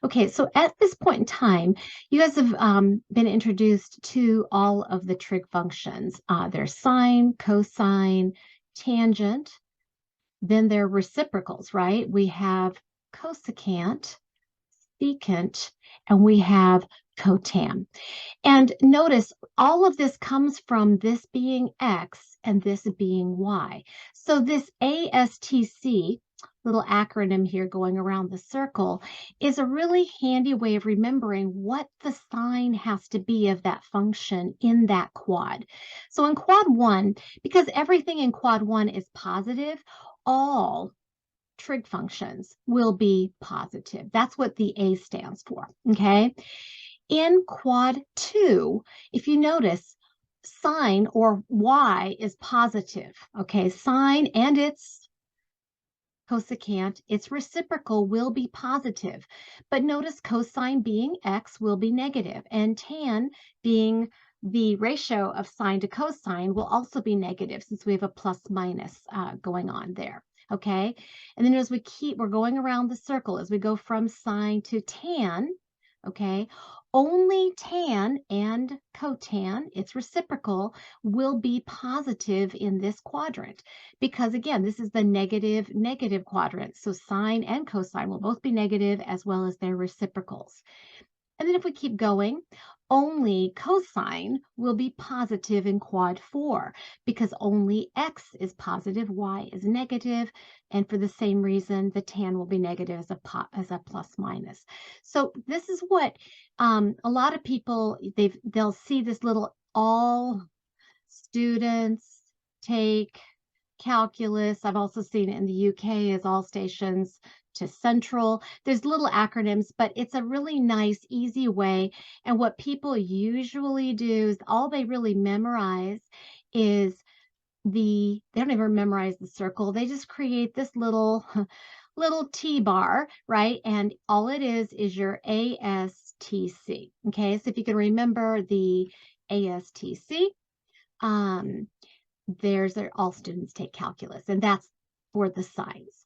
Okay, so at this point in time, you guys have been introduced to all of the trig functions. There's sine, cosine, tangent, then there are reciprocals, right? We have cosecant, secant, and we have cotan. And notice all of this comes from this being X and this being Y. So this ASTC, little acronym here going around the circle, is a really handy way of remembering what the sign has to be of that function in that quad. So in quad one, because everything in quad one is positive, all trig functions will be positive. That's what the A stands for, okay? In quad two, if you notice, sine or y is positive, okay? Sine and its cosecant, its reciprocal will be positive. But notice cosine being x will be negative, and tan being the ratio of sine to cosine will also be negative since we have a plus minus going on there. Okay, and then as we're going around the circle as we go from sine to tan, okay, only tan and cotan, its reciprocal, will be positive in this quadrant because again, this is the negative quadrant. So sine and cosine will both be negative as well as their reciprocals. And then if we keep going, only cosine will be positive in quad 4 because only x is positive, y is negative, and for the same reason, the tan will be negative as a plus minus. So this is what a lot of people, they'll see this little all students take calculus. I've also seen it in the UK as all stations to central. There's little acronyms, but it's a really nice, easy way. And what people usually do is all they really memorize is they don't even memorize the circle. They just create this little T-bar, right? And all it is your ASTC. Okay, so if you can remember the ASTC, there's all students take calculus, and that's for the signs.